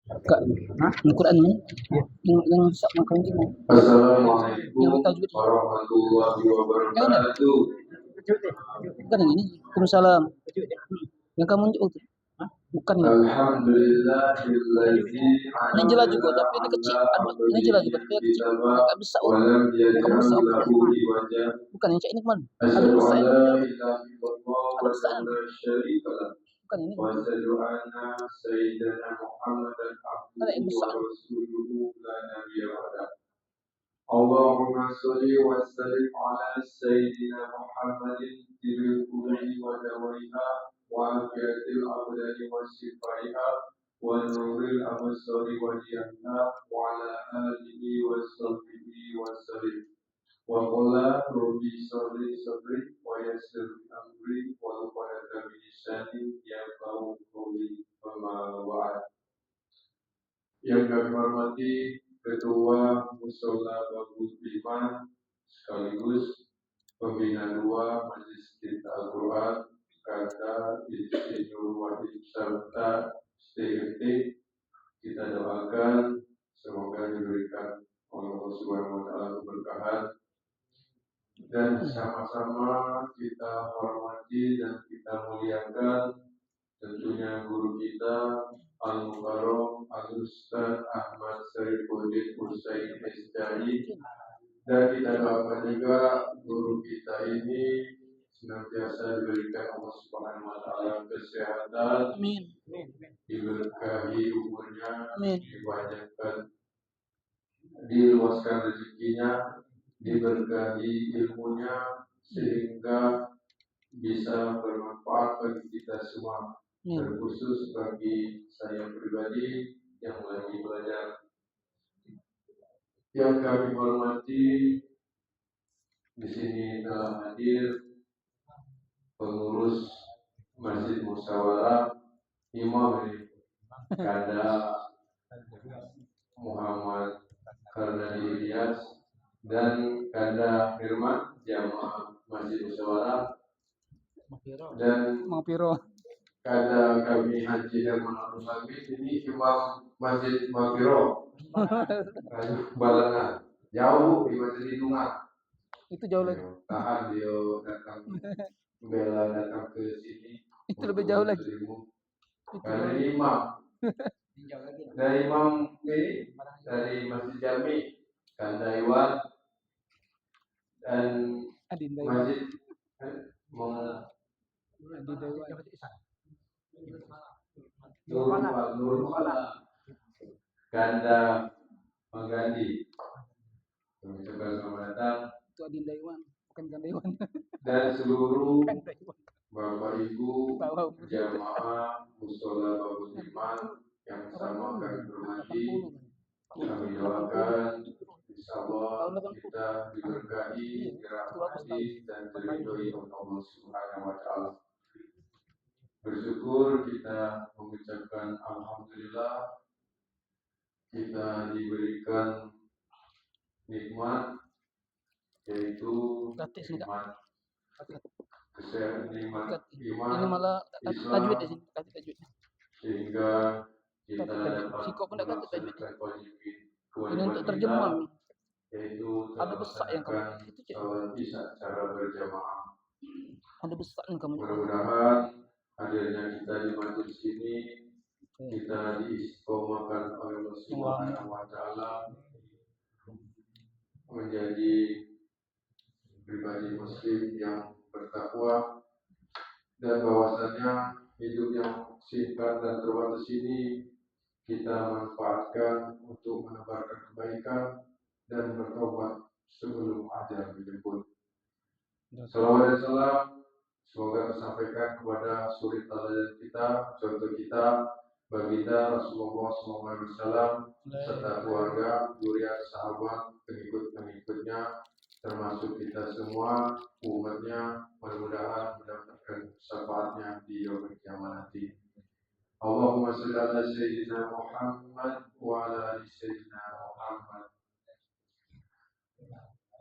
Kak, Al-Quran mana? Yang sak makan itu. Yang tajwid. Warahmatullahi wabarakatuh. Bukan yang ini. Waalaikumsalam. Yang kamu unjuk itu. Bukan ini. Alhamdulillahilladzi Ini jelas juga, tapi ini kecil. Ini jelas juga, tapi kecil. Agak besar. Kamu besar. Bukan yang cak ini kemana? Ada besar ini. Ada besar ini. Bukan ini. Ada yang besar. Allahumma sholli wa sallim ala sayyidina Muhammadin bil qulubi wa dawaiha wa afiyatil abdani wa shifaiha wa nuril absari wa diyanha wa ala alihi wa sahbihi wa sallim. Wa qala rabbi sholli sabri wa yassir amri wa qadata bi lisani yafqahu qawli wa yang kami hormati Ketua Mushola Babul Iman sekaligus Pembina 2 Majelis Cinta Al-Quran Kata Insinyur Wahid serta STMT. Kita doakan semoga diberikan oleh Allah Subhanahu wa Ta'ala keberkahan dan sama-sama kita hormati dan kita muliakan tentunya guru kita Al-Mukarram Al-Ustaz Ahmad Saifuddin Husain SDI, dan kita doakan juga guru kita ini senantiasa diberikan Allah Subhanahu wa Ta'ala kesehatan, diberkahi umurnya, dibanyakan, diluaskan rezekinya, diberkahi ilmunya sehingga bisa bermanfaat bagi kita semua. Terkhusus bagi saya pribadi yang lagi belajar. Yang kami hormati, di sini telah hadir pengurus Masjid Musyawarah Imam ini, Kada Muhammad Karnadi Ilyas dan Kada Firman Jamaah Masjid Musyawarah dan Kada kami Haji Herman Al-Sami, ini Imam Masjid Mafiro Balana, jauh di Masjid Lindungan. Itu jauh lagi. Tahan dia datang bela datang ke sini. Itu lebih jauh lagi. Dari imam ini dari Masjid Jami, Kanda Iwan dan Masjid Nurul Ganda Menggandi. Mengucapkan selamat datang. Itu Adinda Iwan, bukan Ganda Iwan. Dan seluruh Bapak Ibu jamaah Mushola Babul Iman yang sama kami hormati, kami doakan insyaallah kita diberkahi, dirahmati dan diridhoi oleh Allah Subhanahu wa Ta'ala. Bersyukur kita mengucapkan alhamdulillah kita diberikan nikmat, yaitu nikmat kesehatan, nikmat iman, ini malah tajwid di sini, tajwid. Sehingga kita dapat melaksanakan ini untuk terjemah, yaitu ada besar yang kamu itu sholat isya secara berjamaah. Ada besar yang kamu. Mudah-mudahan hadirnya kita di majelis ini kita diistiqomahkan oleh Allah Subhanahu wa Ta'ala menjadi pribadi muslim yang bertakwa, dan bahwasannya hidup yang singkat dan terbatas ini kita manfaatkan untuk menebarkan kebaikan dan bertobat sebelum ajal menjemput. Salawat dan salam semoga tersampaikan kepada suri teladan kita, contoh kita, baginda Rasulullah SAW serta keluarga, zuriat, sahabat, pengikut-pengikutnya, termasuk kita semua umatnya, mudah-mudahan mendapatkan syafaatnya di yaumil qiyamah nanti. Allahumma shalli ala sayyidina Muhammad wa ala ali sayyidina Muhammad.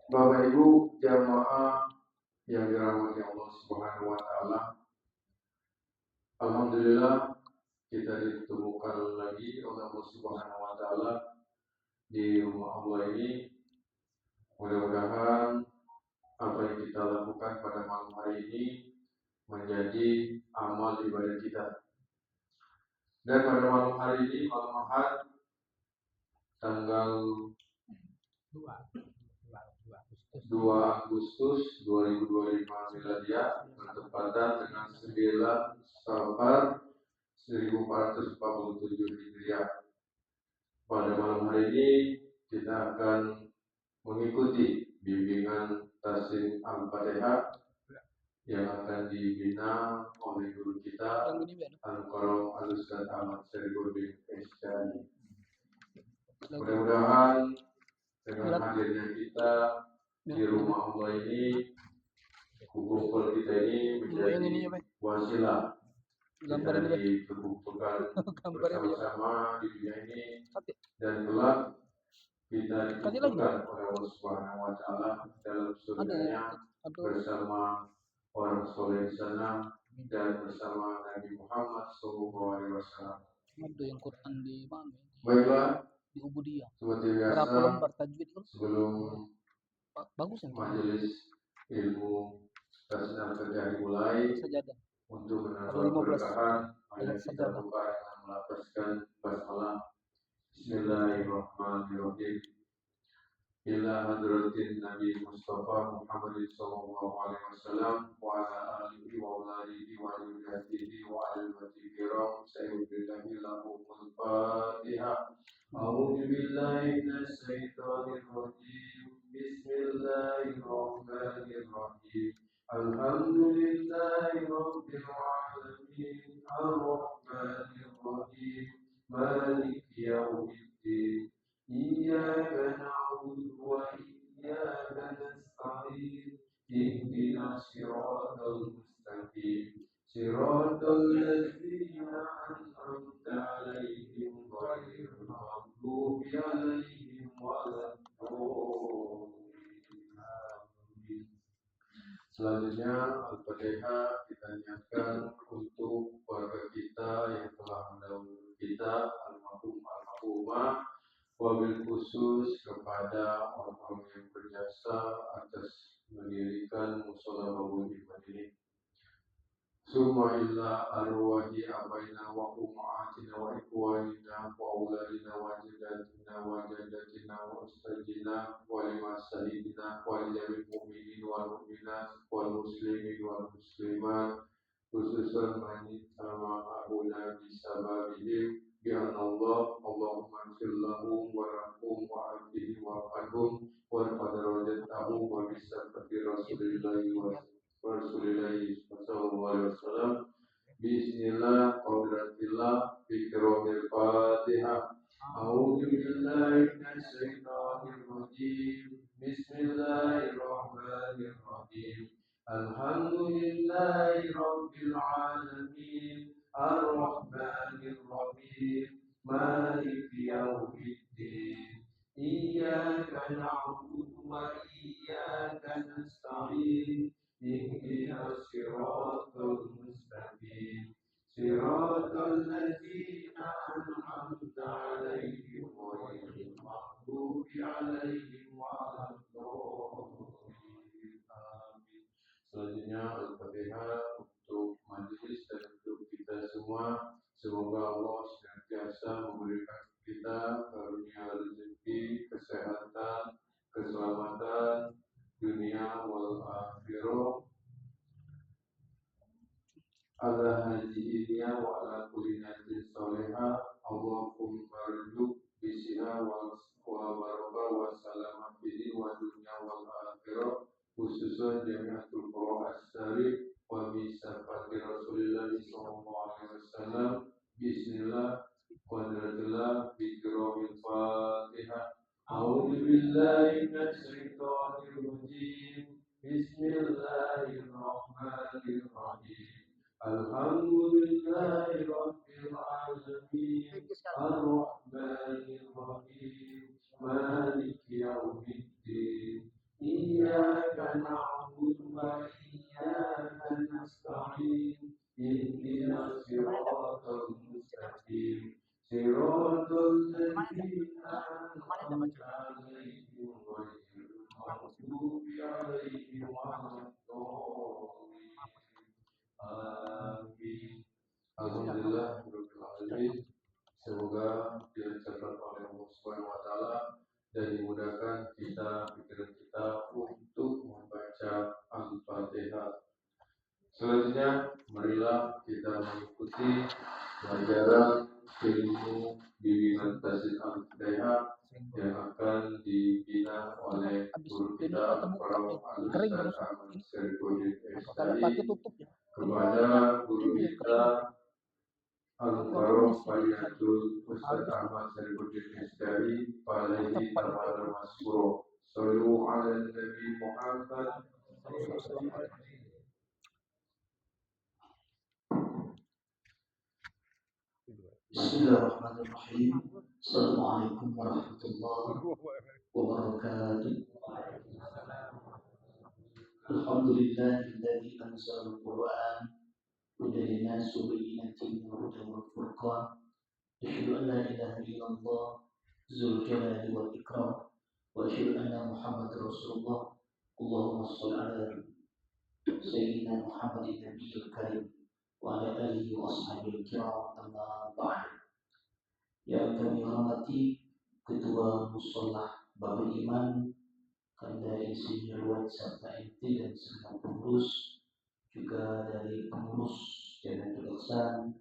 Bapak Ibu jamaah yang dirahmati Allah Subhanahu wa Ta'ala, alhamdulillah kita ditemukan lagi oleh Allah Subhanahu wa Ta'ala di rumah Allah ini. Mudah-mudahan apa yang kita lakukan pada malam hari ini menjadi amal ibadah kita. Dan pada malam hari ini, malam Ahad, tanggal 2 Agustus 2025 Miladiah, bertepatan dengan 9 Safar 1447 Hijriah. Pada malam hari ini kita akan mengikuti bimbingan Tasawuf Al-Fatihah yang akan dibina oleh guru kita Al-Qaro Al-Ustaz Ahmad Syarifudin Syari. Mudah-mudahan dengan hadirnya kita di rumah Allah ini, kumpul kita ini menjadi wasilah kita dikumpulkan bersama-sama di dunia ini, dan kelak kita dikumpulkan oleh Allah Subhanahu wa Ta'ala dalam surganya bersama orang soleh di sana dan bersama Nabi Muhammad SAW. Yang Quran di mana? Baiklah, di Ubudiyah. Seperti biasa, sebelum majelis ilmu Tasawuf Al-Fatihah dimulai, untuk menambah keberkahan, mari kita buka dengan melafazkan basmalah. Bismillahirrahmanirrahim. Ila hadratin Nabi Mustafa Muhammad sallallahu alaihi wasallam wa ala alihi wa uladihi wa yudatihi wa al-wati kiram sayyidina lahumul Fatihah. A'udzu billahi minasy syaithanir rajim. Bismillahirrahmanirrahim. Alhamdulillahi rabbil alamin. Ar-rahmanir rahim. Maliki yaumiddin. Iyyaka na'budu wa iyyaka nasta'in. Ihdinas siratal mustaqim. Siratal ladzina an'amta 'alaihim ghairil maghdubi 'alaihim waladdallin. Selanjutnya Al-Fatihah kita niatkan untuk keluarga kita yang telah mendahului kita, almarhumah, wabil khusus kepada orang-orang yang berjasa atas mendirikan mushola Babul Iman ini. Summa illa arwahi abaina wa ummahatina wa ikhwanina wa auladina wa jaddatina wa jaddatina wa ustajina wa lima sahidina wa lijamil mu'minin wal mu'minat wal muslimin wal muslimat, khususan manitama abuna bisababihim bi'an Allah Allahumma anfirlahum wa rahum wa abdihim wa anhum wa qadarajatahum wa bisabati rasulillahi wa Rasulillahi sallallahu alaihi wasallam. Bismillah, qadratillah, bikromil Fatihah. A'udzu billahi minasy syaithanir rajim. Bismillahirrahmanirrahim. Alhamdulillahi rabbil alamin. Ar-rahmanir rahim. Maliki yaumiddin. Iyyaka na'budu wa iyyaka nasta'in. Ihdinas siratal mustaqim. Siratal ladzina an'amta 'alaihim ghairil maghdubi 'alaihim waladdallin. Amin. Selanjutnya Al-Fatihah untuk majelis dan untuk kita semua. Semoga Allah senantiasa memberikan kita karunia rezeki, kesehatan, keselamatan dunia wal akhirah, ala hajinya wa ala kulli natin salihah. Allahumma rzuq bisiha wa baraka wa salamat bihi wa dunya wal akhirah, khususan jami'atul Qur'an as-sarif wa bisafati Rasulillah sallallahu alaihi wasallam. Bismillah, qadratillah, bikromil Fatihah. A'udzu billahi minasy syaithanir rajim. Bismillahirrahmanirrahim. Alhamdulillahi rabbil alamin. Ar-rahmanir rahim. Maliki yaumiddin. Iyyaka na'budu wa iyyaka nasta'in. Ihdinas siratal mustaqim. Alhamdulillah, semoga dilancarkan oleh Allah Subhanahu Wa Taala dan dimudahkan pikiran kita untuk membaca Al-Fatihah. Selanjutnya, marilah kita mengikuti pelajaran ilmu bimbingan tasdid Al-Fatihah yang akan dibina oleh guru kita Prof. Al-Ustaz Ahmad Syarifudin Estari kepada guru kita Al-Mukarram Fadilatul Ustaz Ahmad Syarifudin Estari Alaihi Taala Masburo. Sallu ala Nabi Muhammad. Bismillahirrahmanirrahim. Assalamualaikum warahmatullahi wabarakatuh. Alhamdulillahilladzi anzala al-Qur'an hudan lin-nas wa bayyinatin minal huda wal furqan. Asyhadu an la ilaha illallah dzul jalali wal ikram wa asyhadu anna Muhammadar Rasulullah. Allahumma shalli ala sayyidina Muhammadin nabiyil karim wa ala alihi wa ashabihi kiram, amma ba'd. Yang kami hormati Ketua Musholah Bapak Iman, Kanda Insinyur Wan serta MT dan segenap pengurus, juga dari pengurus Jamiatul Ihsan,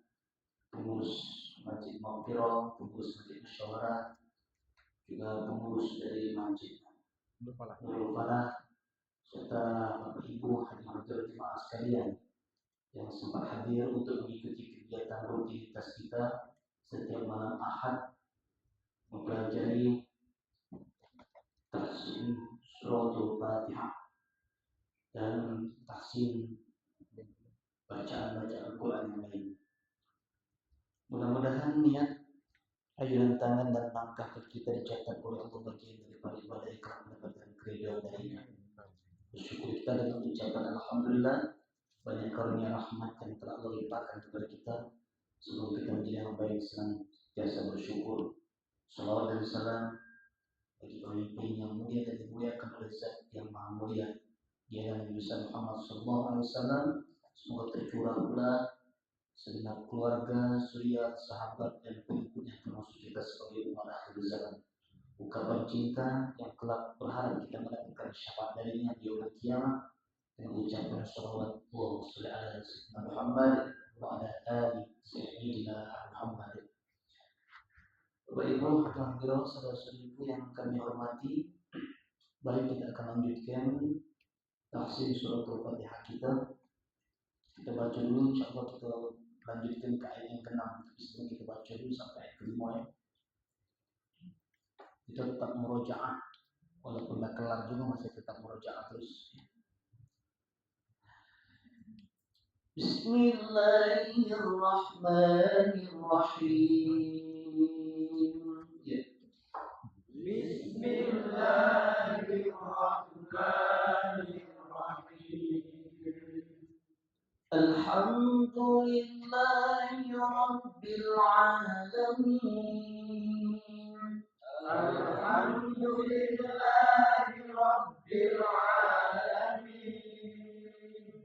pengurus Masjid Maghfirah, pengurus Masjid Musyawarah, juga pengurus dari Masjid Nurul Falah, serta Bapak Ibu hadirin jemaah sekalian yang sempat hadir untuk mengikuti kegiatan rutinitas kita setiap malam Ahad mempelajari tahsin suratul Fatihah dan tahsin bacaan-bacaan Quran yang lain. Mudah-mudahan niat, ayunan tangan dan langkah kita dicatat oleh Allah bagian daripada ibadah ikhlas mendapatkan keridhaan darinya. Bersyukur kita dengan ucapan alhamdulillah, banyak karunia rahmat yang telah Allah limpahkan kepada kita. Semoga kita menjadi hamba yang senantiasa bersyukur. Salawat dan salam bagi pemimpin yang mulia dan dimuliakan oleh Zat yang Maha Mulia, Dia Nabi Muhammad SAW. Semoga tercurah pula segenap keluarga, zuriat, sahabat dan pengikutnya termasuk kita sebagai umat akhir zaman. Ungkapan cinta yang kelak berharap kita mendapatkan syafaat darinya di yaumul qiyamah dengan ucapan salawat Allahumma shalli ala sayyidina Muhammad wa ala ali sayyidina Muhammad. Bapak Ibu, hadirin saudara-saudariku yang kami hormati, baik kita akan lanjutkan tahsin surat Al-Fatihah kita. Kita baca dulu, insyaallah kita lanjutkan ke ayat yang ke-6. Sebelum kita baca dulu sampai ayat ke-5 ya. Kita tetap murojaah, walaupun dah kelar juga masih tetap murojaah terus. Bismillahirrahmanirrahim. Ya. Bismillahirrahmanirrahim. Alhamdulillahi Rabbil Alamin. Alhamdulillahi Rabbil Alamin.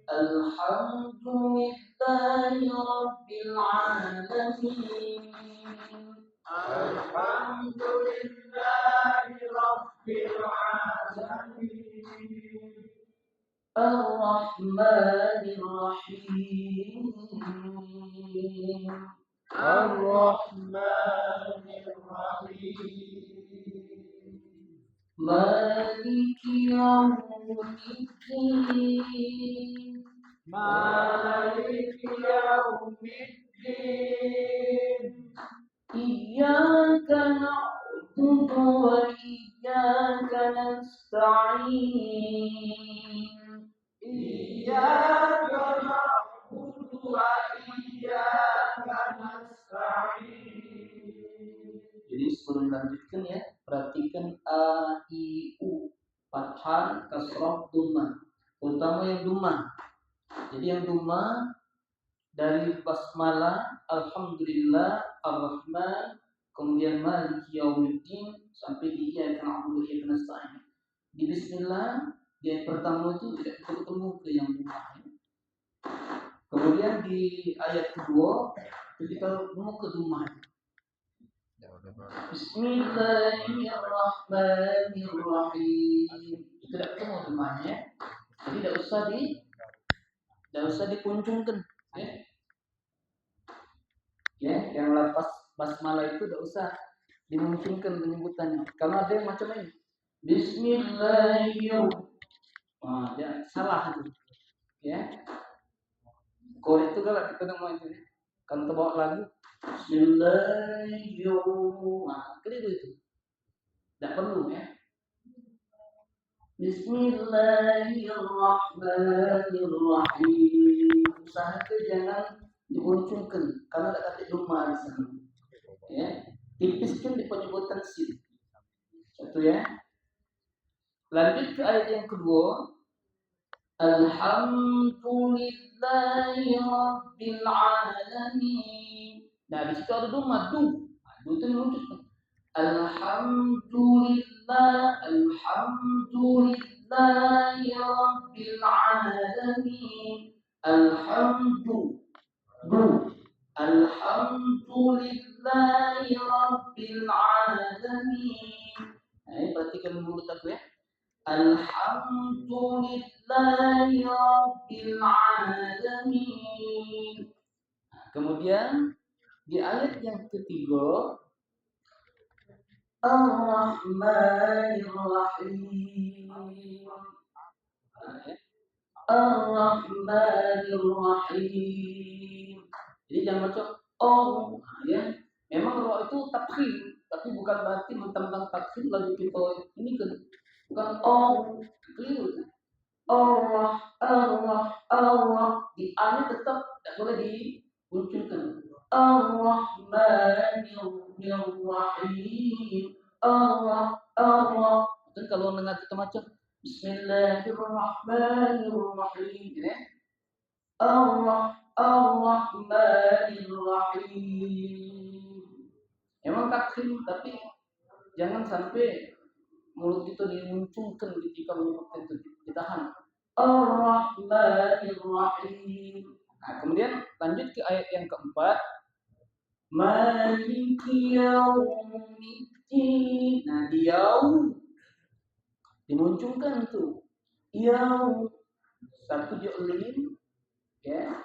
Alhamdulillahi Rabbil Alamin. Alhamdulillahi Rabbil Alamin. Ar-Rahmanir Rahim. Ar-Rahmanir Rahim. Maliki Yawmiddin. Maliki Yawmiddin. Iyyaka na'budu wa iyyaka nasta'in. Iyyaka na'budu wa iyyaka nasta'in. Jadi sebelum lanjutkan ya, perhatikan a, i, u, fathah, kasrah, dhammah. Terutama yang dhammah. Jadi yang dhammah dari basmalah, alhamdulillah, ar-rahman, kemudian maliki yaumiddin sampai di iyyaka na'budu wa iyyaka nasta'in. Di bismillah di ayat pertama itu tidak ketemu ke yang rumah. Kemudian di ayat kedua ketika mau ke rumah, Bismillahirrahmanirrahim, tidak ketemu rumahnya, jadi tidak usah dikuncungkan, ya, yang lepas basmalah itu tidak usah dimungkinkan penyebutannya, karena ada yang macam ini, Bismillahirrahmanirrahim, dia salah itu, ya. Kalau itu kalau kita mau itu, kan terbawa lagu Bismillahirrahmanirrahim, keliru itu, tidak perlu ya. Bismillahirrahmanirrahim, usahakan jangan dikuncungkan karena ada kata doma di sana, ya. Tipiskan di penyebutan sin, satu ya. Lanjut ke ayat yang kedua. Alhamdulillahi Rabbil Alamin. Nah, di situ ada doma, du itu menunjukkan Alhamdulillahi Rabbil Alamin. Alhamdulillahi Rabbil Alamin. Nah, ini perhatikan mulut aku ya. Alhamdulillahi Rabbil Alamin. Kemudian di ayat yang ketiga, Ar-Rahmanir-Rahim. Ar-Rahmanir-Rahim. Jadi jangan baca oh, ya. Memang roh itu tafkhim, tapi bukan berarti mentang-mentang tafkhim lalu kita ini kan bukan oh, keliru. Allah di A-nya tetap tidak boleh dimunculkan. Ar-Rahmanir-Rahim. Allah. Dan kalau dengar kita macam Bismillahirrahmanirrahim, ya. Ar-Rahmanirrahim. Memang takrim, tapi jangan sampai mulut itu dimunculkan ketika menyebutkan itu, ditahan. Ar-Rahmanirrahim. Nah, kemudian lanjut ke ayat yang keempat. Maliki yaumiddin. Nah, di yaum dimunculkan tuh. Yaum satu ju'lim, ya.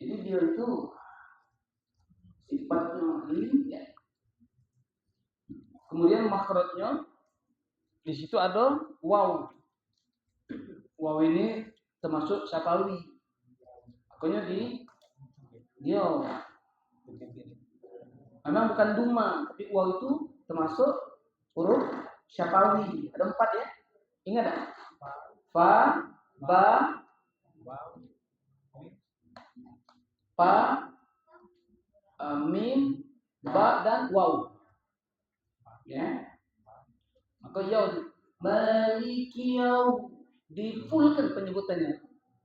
Jadi dia itu sifatnya lim, ya. Kemudian makhrajnya di situ ada waw. Waw ini termasuk syafawi. Makanya dia memang bukan duma, tapi waw itu termasuk huruf syafawi. Ada 4 ya. Ingat tak? Fa, ba, mim, ba dan waw. Ya. Maka yaum maliki yaum difulkan penyebutannya.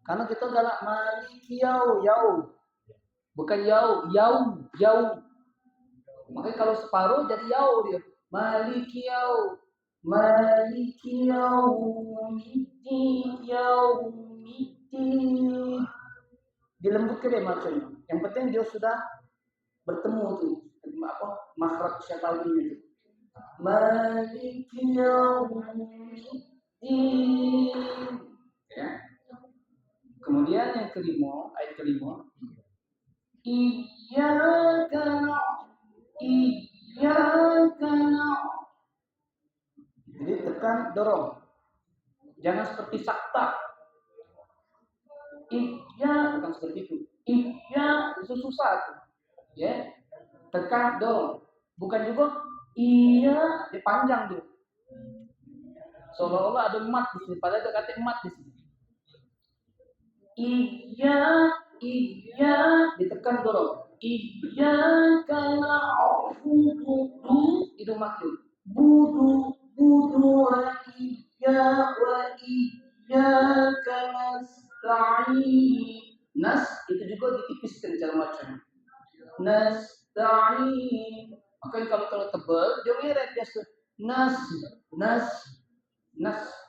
Karena kita galak maliki yaum. Bukan yaum. Makanya kalau separuh jadi yaum dia. Maliki yaum. Yaumiddin. Dilembutkan deh macamnya. Yang penting dia sudah bertemu tuh makhraj syafawinya itu. Maliki yaumiddin, ya. Kemudian yang kelima, ayat kelima, Iyyaka na'budu. Jadi tekan, dorong. Jangan seperti sakta. Bukan seperti itu. Itu susah tuh. Ya. Tekan, dorong. Bukan juga iya dipanjang tuh. Seolah-olah ada mat di sini, padahal ada kata mat di sini. Iya ditekan dorong. Iyyaka na'budu itu maksud. Budu wa iyyaka nasta'in. Nas itu juga ditipiskan cara macam. Maka kalau tebal dia ngeret biasa. Nas.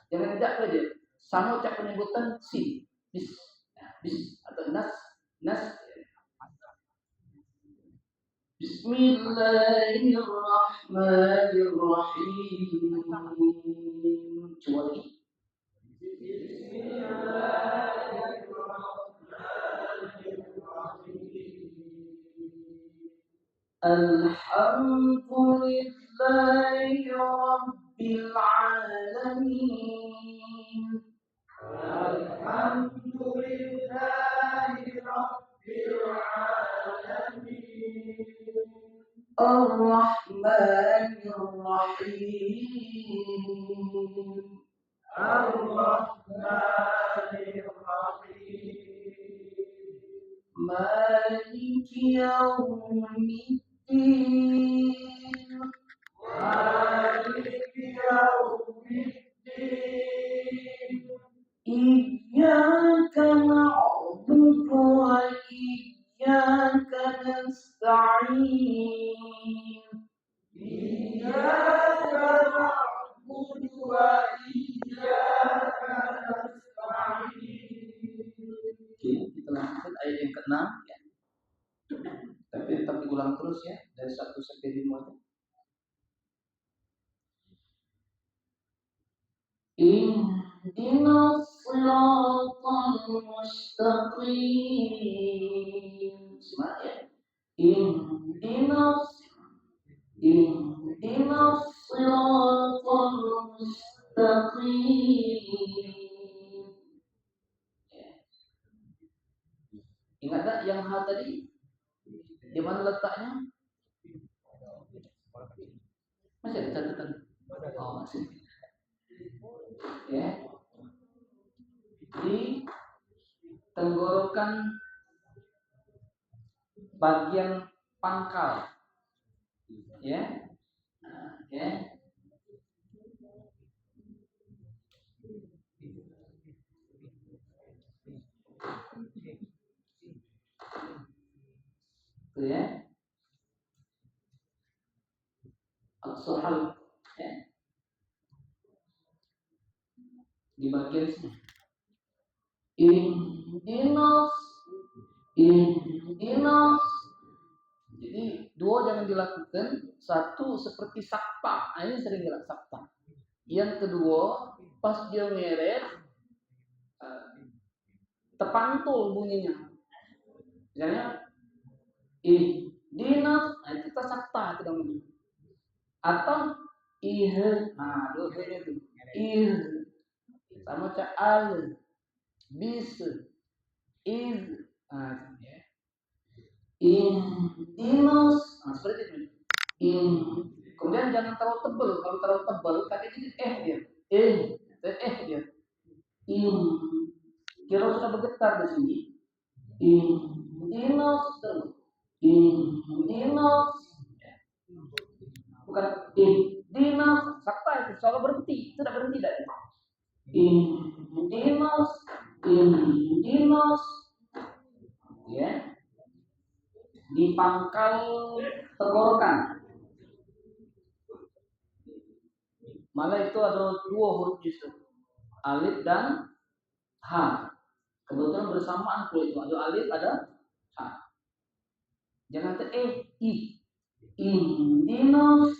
Jangan tidak aja. Sama ucap penyebutan si. Bis atau nas. Bismillahirrahmanirrahim. Coba lagi. Alhamdulillahi Rabbil Alamin. Alhamdulillahi Rabbil Alamin. Ar-Rahmanir-Rahim. Maliki yaumiddin. Iyyaka na'budu wa iyyaka nasta'in. Oke, kita lanjutkan ayat yang ke-6 ya. Tapi tetap diulang terus ya dari 1 sampai 5. Ihdinas siratal mustaqim. Semangat ya. Ihdinas siratal mustaqim. Ingat tak yang hal tadi? Di mana letaknya? Masih ada catatan? Oh, masih. Ya. Di tenggorokan bagian pangkal. Ya. Ya. Itu ya. Al-Suhal ya. Di bagian sini. Ihdinas. Jadi dua jangan dilakukan. Satu seperti sakta. Ini sering bilang sakta. Yang kedua pas dia ngeret terpantul bunyinya. Misalnya ihdinas, kita sakta itu namanya. Atau dua itu. Sama macam al, bis, iz, ya. Ihdinas, seperti itu. Kemudian jangan terlalu tebal. Kalau terlalu tebal, kata jadi dia. Kira sudah bergetar di sini. Ihdinas, bukan ihdinas, sakta itu selalu berhenti, tidak berhenti dari. Ihdinas, ya, di pangkal tenggorokan. Malah itu ada dua huruf justru, alif dan ha. Kebetulan bersamaan kalau itu ada alif ada ha. Jangan i. Ihdinas.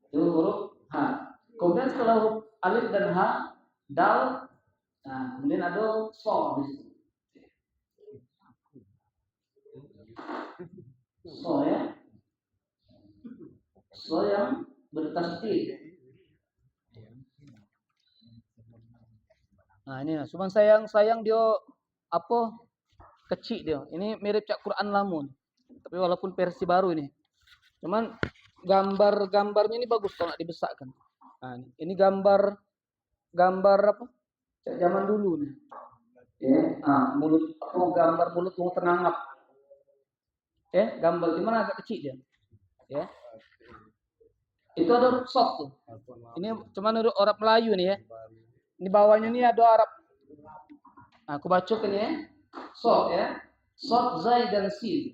Itu huruf ha. Kemudian setelah huruf alif dan ha, dal. Nah, kemudian ada so di situ. So ya. So yang bertasdid. Nah ini, cuman sayang dia kecil dia. Ini mirip cak Quran lamun. Tapi walaupun versi baru ini. Cuman gambarnya ini bagus kalau nak dibesarkan. Nah, ini gambar cak zaman dulu nih. Ya, gambar mulut mau terngangap. Gambar gimana agak kecil dia. Ya. Itu ada huruf short tuh. Ini cuman huruf orang Melayu nih ya. Ini bawahnya ini ada Arab. Nah, aku bacakan ya. So ya. Shod, zai, dan sin.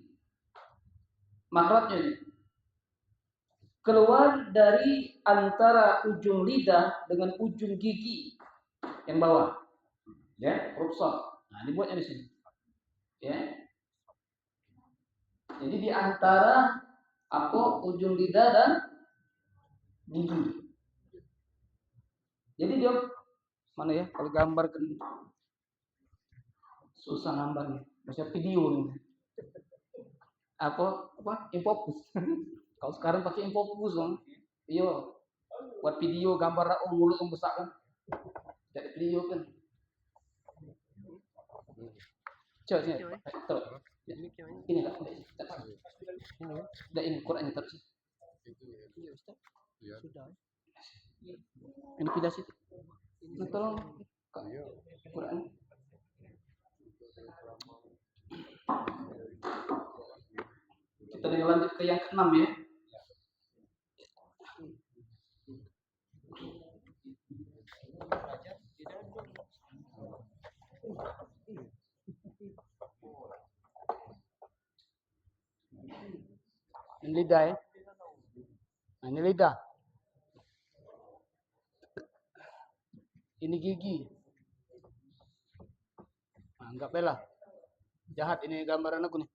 Makhrajnya ini keluar dari antara ujung lidah dengan ujung gigi yang bawah. Ya, huruf shod. Nah, dibuatnya di sini. Ya. Jadi di antara ujung lidah dan gigi. Jadi dia mana ya? Kalau gambar kan susah gambarnya. Macam video nih. Infokus. Kalau sekarang pakai infokus dong. Iya. Buat video gambar mulut yang besar kan. Jadi video kan. Coba sini. Coba. Ini enggak. Ini Quran terus. Sudah. Ini pindah situ. Tolong Quran. Kita lanjut ke yang ke-6 ya. Ini lidah ya. Nah, ini lidah. Ini gigi. Nah, anggap lah. Jahat ini gambaran aku nih.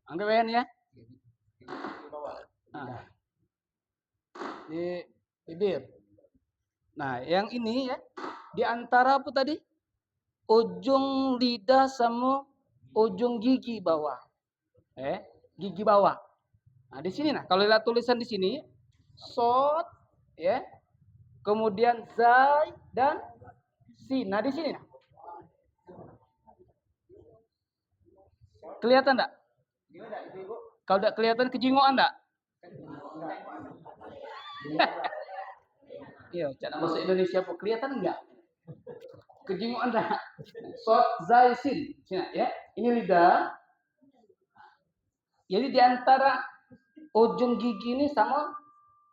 Anggap ya. Nah. Di bibir. Nah, yang ini ya, di antara apa tadi? Ujung lidah sama ujung gigi bawah. Gigi bawah. Nah, di sini kalau lihat tulisan di sini, shod ya. Kemudian zai dan sin. Nah, di sini kelihatan enggak? Kalau enggak kelihatan kejingoan enggak? Iya, cara bahasa Indonesia apa kelihatan enggak? Kejingoan enggak? Shod, zai, sin. Sini ya. Ini lidah. Jadi di antara ujung gigi ini sama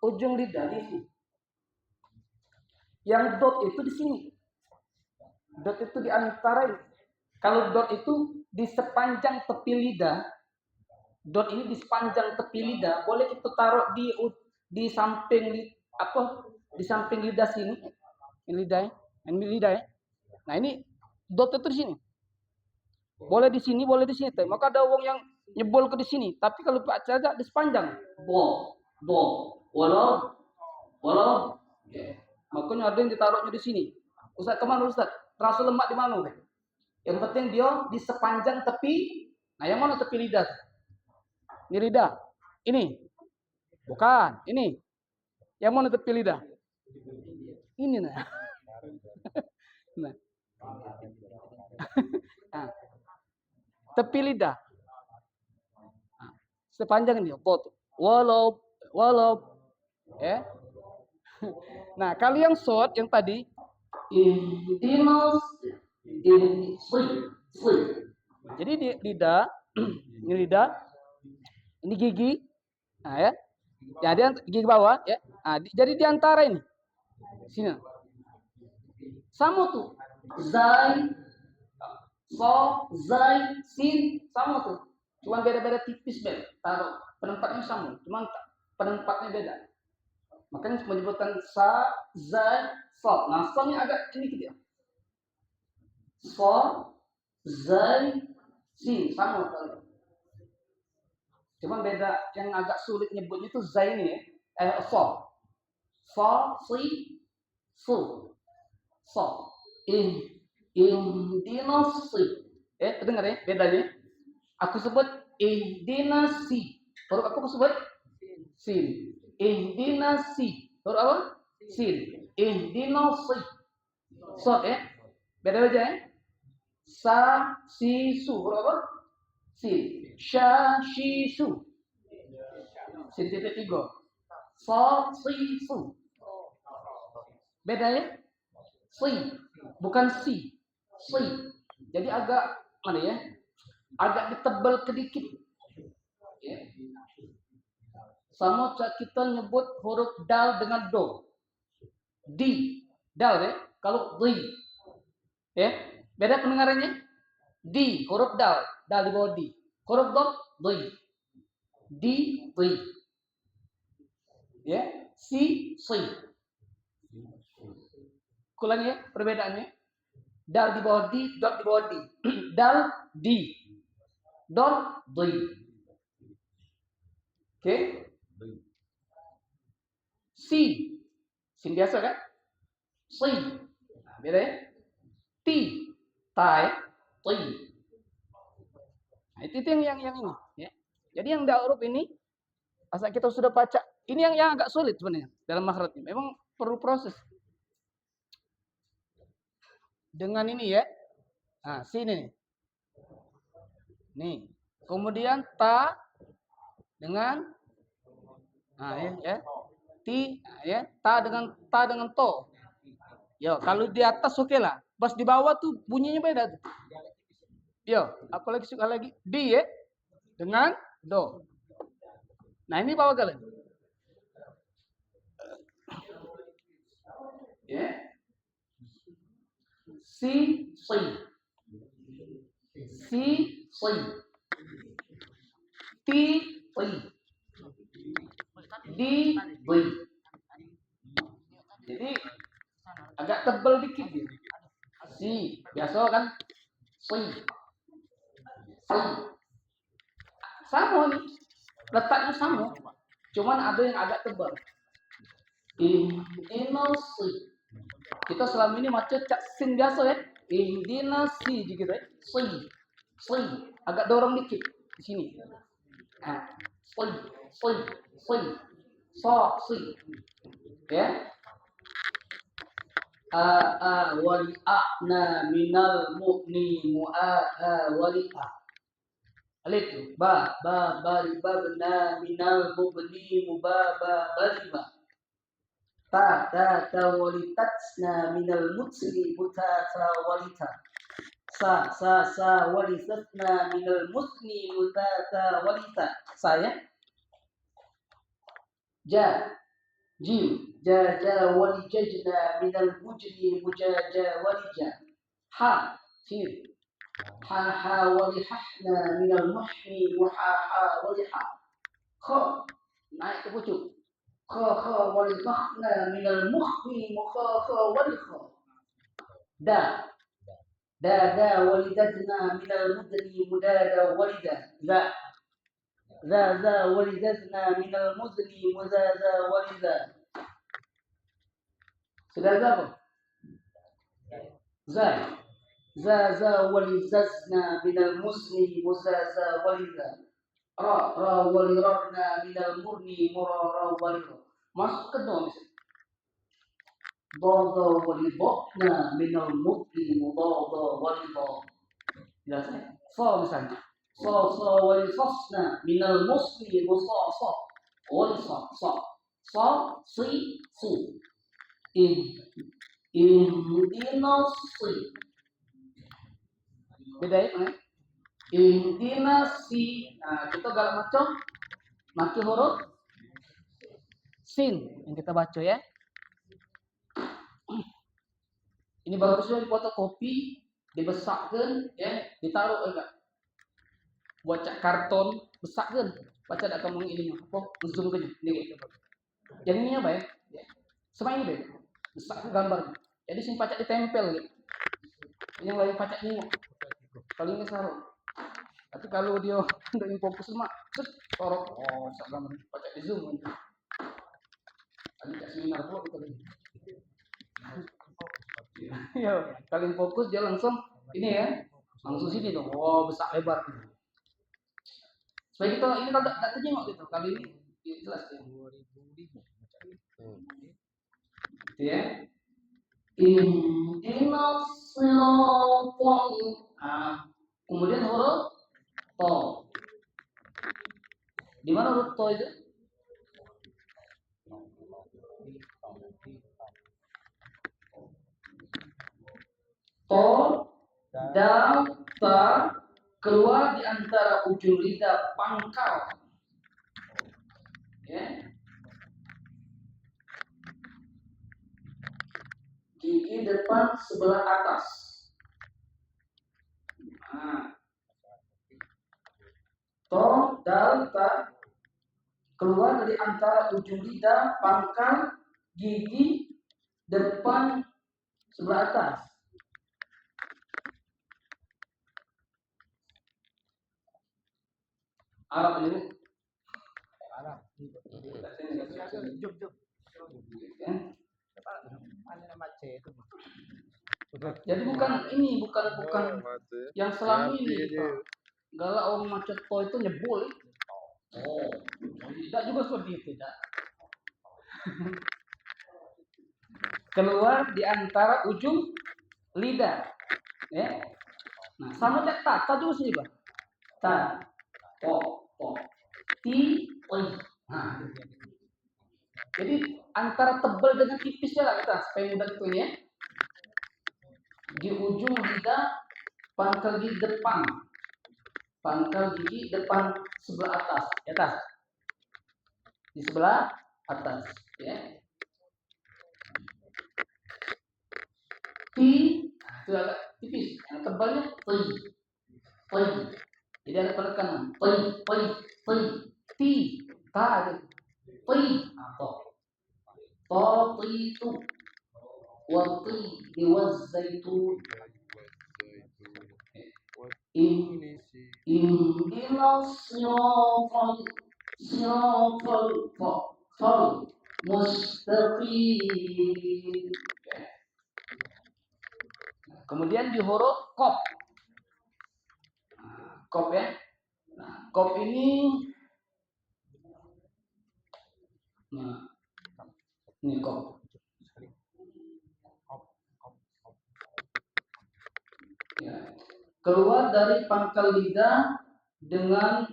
ujung lidah di sini. Yang dot itu di sini. Dot itu di antara ini. Kalau dot itu di sepanjang tepi lidah, dot ini di sepanjang tepi lidah, boleh kita taruh di samping di samping lidah sini. Ini lidah ya. Nah, ini dot itu di sini. Boleh di sini, boleh di sini. Maka ada orang yang nyebol ke di sini, tapi kalau Pak Caca di sepanjang. Walau. Makanya ada yang ditaruhnya di sini. Ustaz kemana Ustaz? Terasa lemak di mana? Yang penting dia di sepanjang tepi. Nah, yang mana tepi lidah? Ini lidah. Ini. Bukan. Ini. Yang mana tepi lidah? Ini nah. Nah. Tepi lidah. Nah, sepanjang ini. Walau. Ya. Nah, kalau yang short yang tadi jadi di lidah, ini lidah, ini gigi, nah ya, jadi gigi bawah ya, nah, jadi di antara ini, sini, sama tuh, zai, so, zai, sin, sama tuh, cuma beda-beda tipis taruh penempatnya sama, cuma penempatnya beda. Makanya menyebutkan sa, zai, so. Nah, so-nya agak ini gitu ya. So, zai, sin, sama kali. Cuma beda yang agak sulit nyebutnya itu zai ini ya. So. So, si, su. So. Indinasi. Dengar ya bedanya. Aku sebut indinasi. Huruf aku sebut sin. Ihdinasi. Huruf apa? Sin. Ihdinasi. Short ya. Beda aja ya. Sa, si, su. Huruf apa? Sin. Sha, shi, su. Sin titik 3. Sa, si, su. Beda ya. Si. Bukan si. Si. Jadi agak mana ya? Agak ditebal sedikit. Ya. Sama kita nyebut huruf dal dengan do. Dal ya. Kalau di, ya, beda pendengarannya. Di, huruf dal di bawah di. Huruf dot, di, ya, si. Ulangi ya perbedaannya. Dal di bawah di, dot di bawah di. Dal, di, dot, Oke. Si. Sin biasa kan? Nah, beda ya. Ti. Tai. Ti. Nah, itu yang ini. Ya. Jadi yang huruf ini, asal kita sudah baca, ini yang agak sulit sebenarnya dalam makhrajnya. Memang perlu proses. Dengan ini ya. Nah, sini nih. Nih. Kemudian ta dengan ya. Ti ya, ta dengan to. Yo, kalau di atas oke lah. Pas di bawah tuh bunyinya beda tuh. Yo, apalagi suka lagi di ya dengan do. Nah, ini bawah kalian. Ya. Si. Ti, di, Jadi agak tebal dikit gitu. Si, biasa kan? Sama nih. Letaknya sama. Cuman ada yang agak tebal. Indosi. Kita selama ini macet cak sin biasa ya. Indinasi gitu ya. Agak dorong dikit di sini. Nah, si. Ya. Wali a'na minal mu'ni wali a. Alif ba bari babna minal mubni bariba. Ta walitatna minal mutsli mutata walita. Sa walisatna minal musni mutata walita. Saya jim walijajna minal mujni mujaja walija. Ha sini. Ha walihahna minal muhni muhaha waliha. Kha naik ke pucuk. Kha walihahna minal muhni mukha walikha. Da walidadna minal mudni mudada walida. Za walidadna minal mudni muzaza walida. Sudah apa? Za walidadna minal musni muzaza walida. Ra walirarna minal murni murara walida. Masuk ke dong misalnya. Dada walidokna minal mudni mudada walida. Jelasnya. Fa misalnya. Sa walifasna minal musni musasa walisa. Sa si. Indinasi. Beda ya? Indinasi. Nah, kita galak macam maki huruf sin yang kita baca ya. Ini bagusnya difotokopi, dibesarkan ya, ditaruh enggak. Buat cak karton besarkan. Baca tak kamu ini apa? Zoom ke ini gitu. Jadi ini apa ya? Sama ini deh. Besar gambar. Jadi sing pacak ditempel gitu. Yang lain pacak ini. Kalau ini saruh. Tapi kalau dia untuk fokus mak, sorok sak gambar pacak di zoom. Tadi tak seminar pula kita ini. Ya, kalian fokus dia langsung ini ya. Langsung sini dong. Wow, besar lebar. Supaya kita ini tak terjengok gitu. Kali ini jelas ya. Ya. Kemudian huruf to. Di mana huruf to itu? To, dal, ta keluar di antara ujung lidah pangkal. Ya. Di gigi depan sebelah atas. Nah. To, dal, ta keluar dari antara ujung lidah, pangkal gigi depan sebelah atas. Arab ini. Arab. Jadi bukan ini, bukan yang selama ini. Galak orang macet to itu nyebul. Oh, tidak juga seperti itu, tidak. Keluar di antara ujung lidah, ya. Nah, sama cak ta juga sih, Pak. Ta, to, ti, oi. Nah, jadi antara tebal dengan tipisnya lah kita, supaya mudah itu ya. Di ujung lidah, pangkal gigi depan. Pangkal gigi depan sebelah atas, di atas. Di sebelah atas, ya. Ti, itu agak tipis. Yang tebalnya ti. Jadi ada penekanan. Ti, ta, ti, to, ti, tu. Wati, diwaz zaitun. Ihdinas siratal mustaqim. Kemudian di huruf qaf. Qaf ya. Nah, qaf ini ini qaf. Ya. Keluar dari pangkal lidah dengan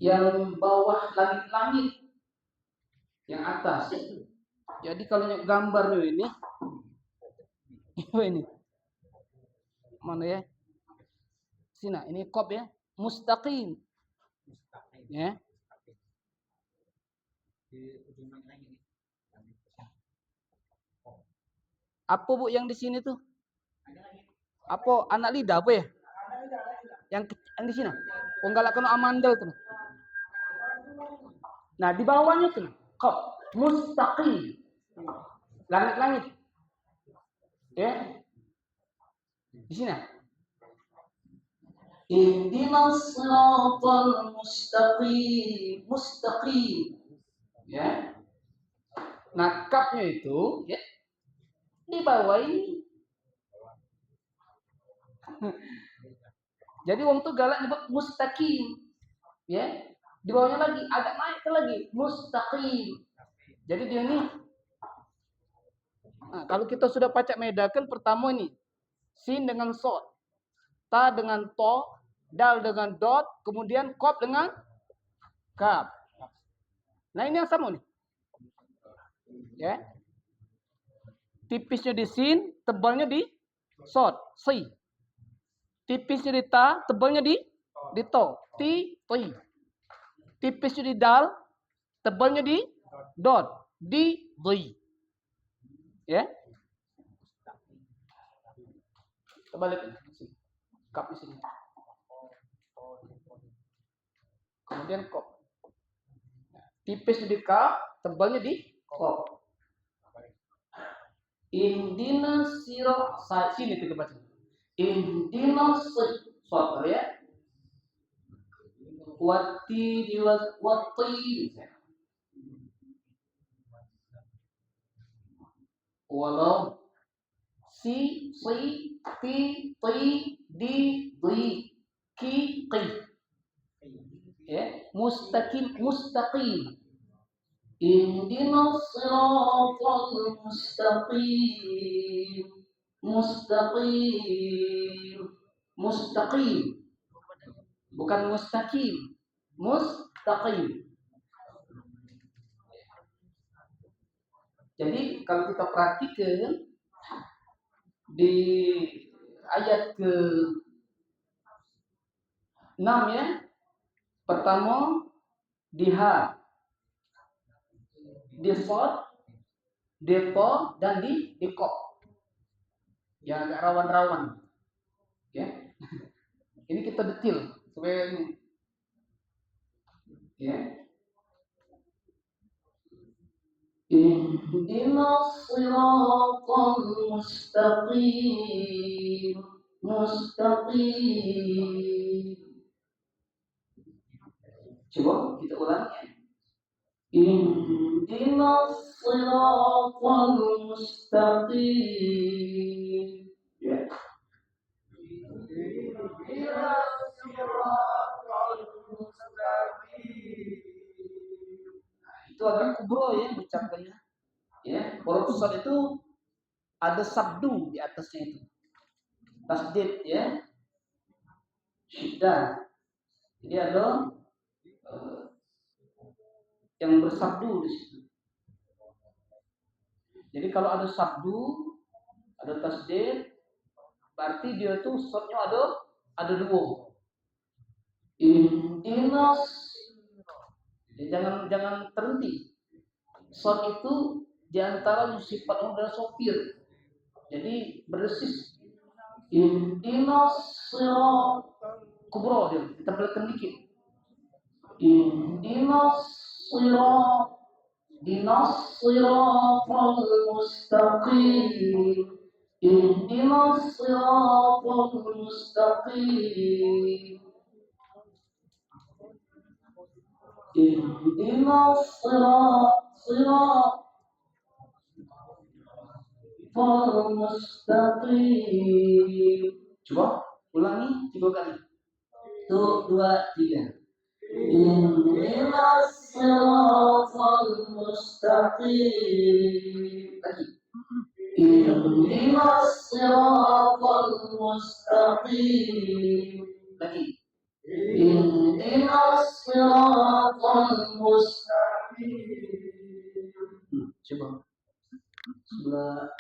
yang bawah langit-langit, yang atas. Jadi kalau gambarnya ini mana ya? Sini, ini qaf ya, mustaqim. Ya. Apa Bu yang di sini tuh? Apa anak lidah apa ya? Yang di sini. Enggak kena amandel tuh. Nah, di bawahnya tuh qaf mustaqim. Langit-langit. Ya. Di sini. Ihdinas siratal mustaqim. Ya. Nah, kapnya itu ya di bawah ini. Jadi wong tuh galak nyebut mustaqim. Ya. Di bawahnya lagi agak naik lagi mustaqim. Jadi dia ini nah, kalau kita sudah pacak medakan pertama ini sin dengan sod, ta dengan to, dal dengan dot, kemudian qaf dengan kaf. Nah, ini yang sama nih. Ya. Tipisnya di sin, tebalnya di sod, si. Tipisnya di ta, tebalnya di to, ti. Tipisnya di dal, tebalnya di dot, di. Ya. Kebalik kap di sini. Kemudian kop. Tipis di kap, tebalnya di kop. Ihdinas siratal sini kita baca. Ihdinas siratal ya. Wati walau si ti di ki ya mustaqim ihdinas siratal mustaqim bukan mustaqim mustaqim. Jadi kalau kita perhatikan di ayat ke-6 ya. Pertama di ha, di shad, depo, dan di dekop. Yang agak rawan-rawan. Ya. Ini kita detil supaya ini. Ya. Ihdinas siratal mustaqim. Coba kita ulang ya. Ihdinas siratal mustaqim. Ya. Ihdinas siratal mustaqim. Itu agak kubro ya ucapannya. Ya, huruf shad itu ada sabdu di atasnya itu. Tasdid ya. Syiddah. Jadi ada yang bersabdu di situ. Jadi kalau ada sabdu, ada tasdid, berarti dia tuh shadnya ada dua. Ihdinas. Jangan terhenti. Shad itu diantara sifat dan sopir. Jadi berdesis. Ihdinas sirat kubro dia, kita belakang dikit. Ihdinas sirat siratal mustaqim. Ihdinas siratal mustaqim. Ihdinas siratal mustaqim. Coba ulangi 3 kali. 1, 2, 3. Ihdinas siratal mustaqim. Lagi. Ihdinas siratal mustaqim. Lagi. Ihdinas siratal mustaqim. Coba. Sebelah.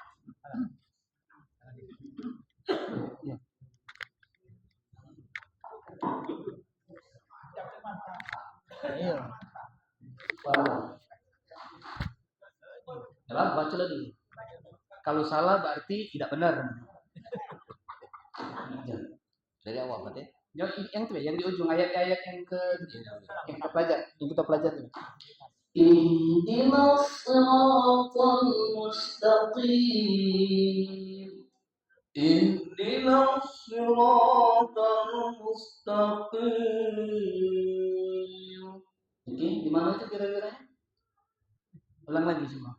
Ya. Iya. Dalam baca lagi. Kalau salah berarti tidak benar. Dari awal berarti. Yang itu yang di ujung ayat-ayat yang kita pelajari. Ihdinas siratal mustaqim. Ihdinas siratal mustaqim. Oke, di mana itu kira-kira? Ulang lagi semua.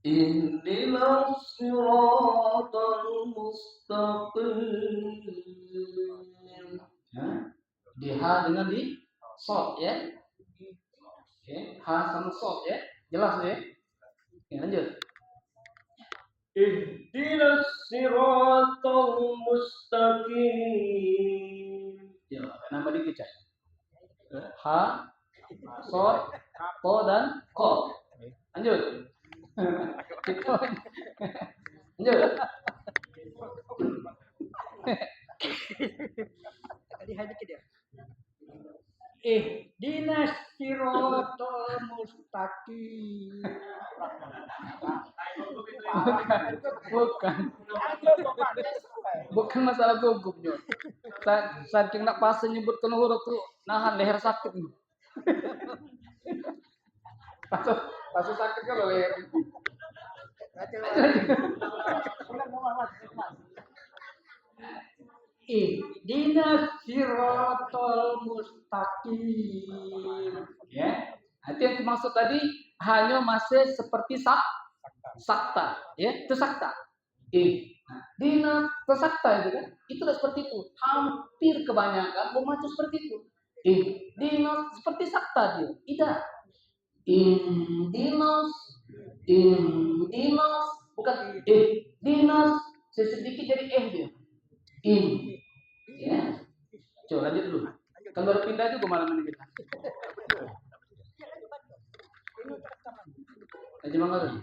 Ihdinas siratal mustaqim. Ya. Di H dengan di shad ya. Oke, H sama shad ya. Jelas ya? Oke, lanjut. Ihdinas siratal mustaqim. Ya, nama dikit. H, shad, to dan qaf. Lanjut. Lanjut. Ihdinas siratal mustaqim. Bukan masalah gugupnya. Saking nak pas nyebutkan huruf tuh nahan leher sakit. Pas sakit kalau leher. Ihdinas siratal mustaqim. Ya. Nanti yang dimaksud tadi hanya masih seperti sakta, ya, itu sakta. Dina sakta itu kan, itu udah seperti itu. Hampir kebanyakan membaca seperti itu. Dina seperti sakta dia, tidak. Dinas, bukan dinas, sedikit jadi dia. Ya. Coba lanjut dulu. Kan baru pindah juga malam ini kita. Aja semangat.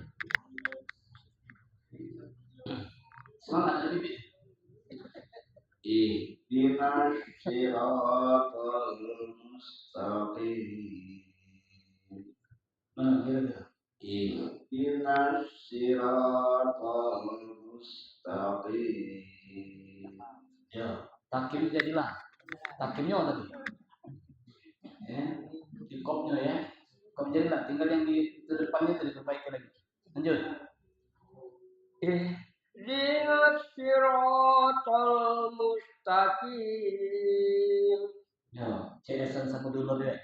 Semangat ada bibit. Ihdinas siratal mustaqim. Kira-kira. ihdinas siratal mustaqim. Ya, takim jadilah. Takimnya tadi. Ya, di kopnya ya. Kop jadilah, tinggal yang di depannya itu diperbaiki lagi. Lanjut. ihdinas siratal mustaqim. Ya, CS-an sama dulu ya.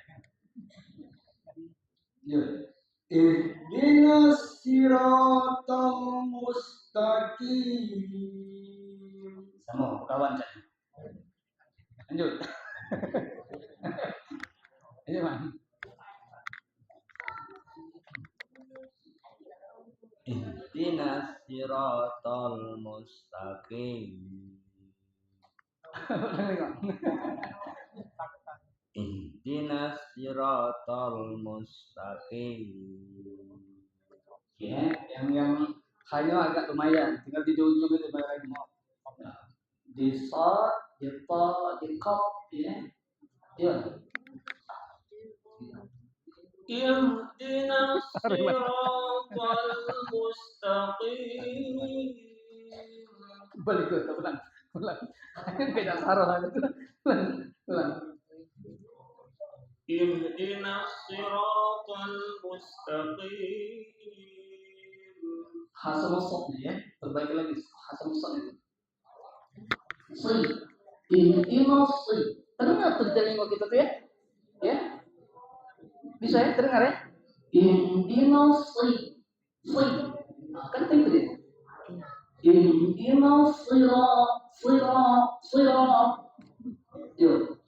Lanjut. ihdinas siratal mustaqim. Sama kawan cak. Lanjut. Ini mana? ihdinas siratal mustaqim. ihdinas siratal mustaqim. Ya, yang hanya agak lumayan, tinggal di ujung itu banyak lagi. Nah, di sad, di ta, di kaf, ya. Ya. ihdinas siratal mustaqim. Balik ke ulang. Beda sarah itu. Ulang. ihdinas siratal mustaqim. Hasam sod ya, perbaiki lagi hasam sod itu. Si, ihdinas si. Terdengar tuh telinga kita tuh ya? Ya? Bisa ya? Terdengar ya? Ihdinas si. Si. Nah, kan itu dia. Ihdinas sirat. Yuk.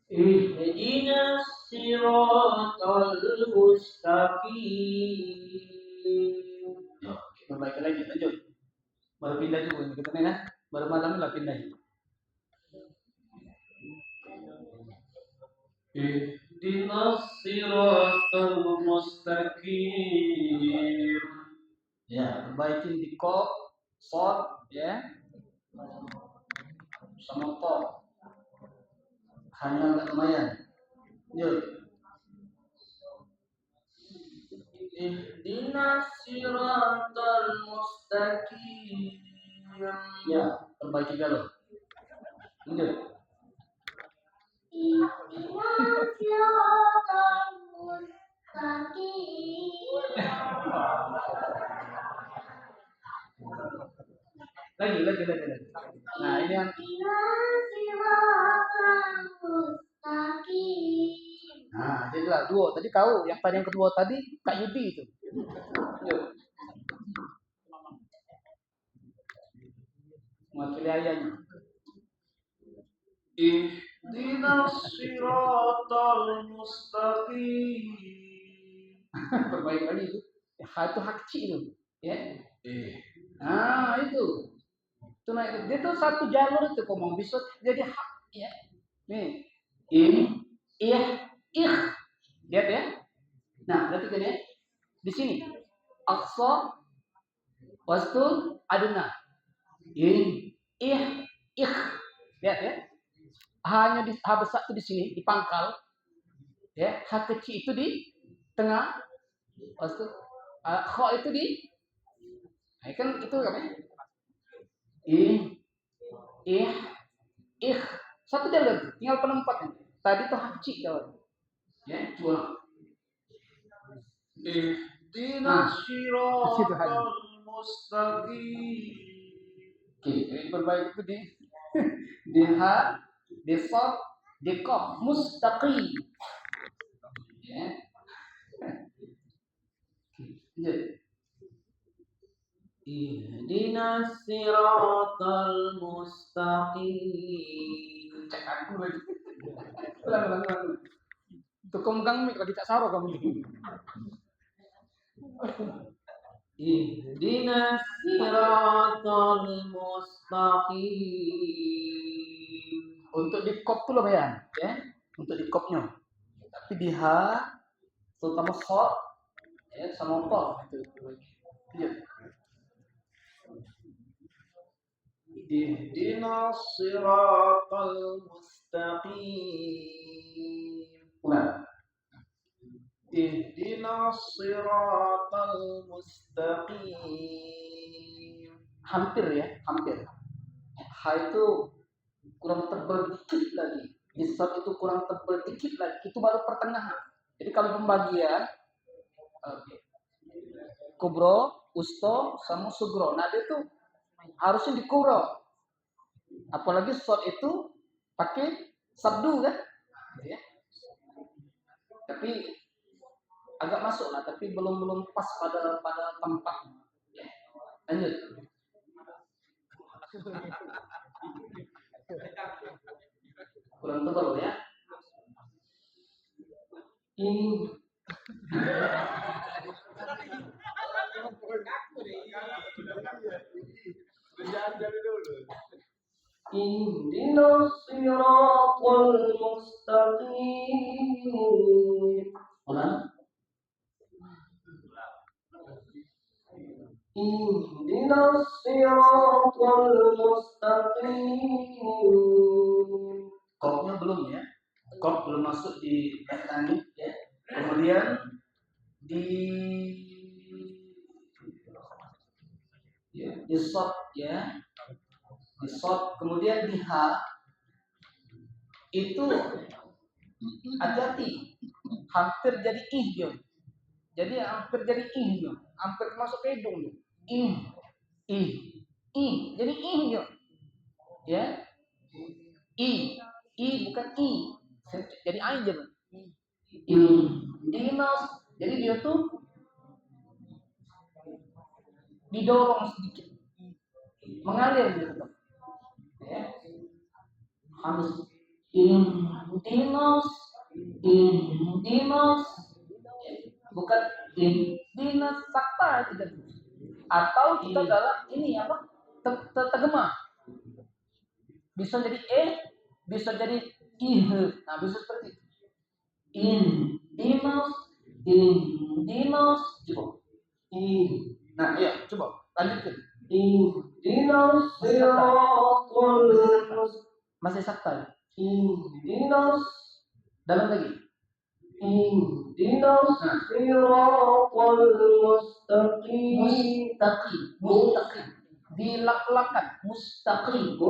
ihdinas siratal mustaqim. Yuk, perbaiki lagi, lanjut. Baru pindah juga ini kita ya. Baru malam lah pindah. ihdinas siratal mustaqim. Ya, perbaikin di kop, sod, ya. Sama to. Hanya agak lumayan. Yuk. ihdinas siratal mustaqim. Ya, perbaiki galau. Lanjut. ihdinas siratal mustaqim. Lagi. Nah, ini yang ihdinas siratal mustaqim. nah, jadilah duo. Tadi kau, yang tadi yang kedua tadi Kak Yudi itu. Yuk. Mewakili ayahnya. ihdinas siratal mustaqim. Perbaiki lagi itu. Itu hak cik itu, ya. Nah, itu. Itu naik. Dia tuh satu jalur itu kok mau bisa jadi hak, ya. Nih. Lihat ya. Nah, berarti kan ya. Di sini aqsa wastul adna. Lihat ya. Hanya di H besar itu di sini di pangkal. Ya, H kecil itu di tengah. Wastul kha itu di nah, kan itu apa ya? Satu jalur, tinggal penempatnya. Tadi tuh H kecil jawab. Ya, coba. ihdinas siratal mustaqim. Oke, ini perbaiki itu di H, di Sad, di Qaf, mustaqim. Ya. Lanjut. ihdinas siratal mustaqim. Cek aku lagi. Ulang. Tukang gang lagi cak saro kamu. ihdinas siratal mustaqim. Untuk di kop tuh lumayan, ya. Untuk di kopnya. Tapi di H, terutama Sad, ya, sama Qaf itu. Lanjut. ihdinas siratal mustaqim. Ulang. Ihdinas siratal mustaqim. Hampir ya, hampir. Ha itu kurang tebal dikit lagi. Isat itu kurang tebal dikit lagi. Itu baru pertengahan. Jadi kalau pembagian kubro, usto, sama sugro. Nah dia tuh harusnya di kubro. Apalagi shot itu pakai sabdu kan? Ya. Tapi agak masuk lah, tapi belum pas pada tempatnya. Ya. Lanjut. Kurang tebal ya. Ini Ihdinas siratal mustaqim. Ulang. Ihdinas siratal mustaqim. Kopnya belum ya. Kop belum masuk di tani ya. Kemudian di shot ya. Di shot, kemudian di H itu hati-hati, hampir jadi ih. Jadi hampir jadi ih, hampir masuk ke hidung. Ih, jadi ih. Ya, i bukan i, jadi aja. Dinas, jadi dia tuh didorong sedikit, mengalir gitu. Ya. Harus dinos, bukan dinas sakta tidak. Atau kita dalam ini apa? Tegema. Bisa jadi bisa jadi ih. Nah, bisa seperti dinos, coba. Nah, iya, coba lanjutkan. Ihdinas siratal masih sakta. Ihdinas dalam lagi. Ihdinas siratal mustaqim. Dilak-lakan mustaqim.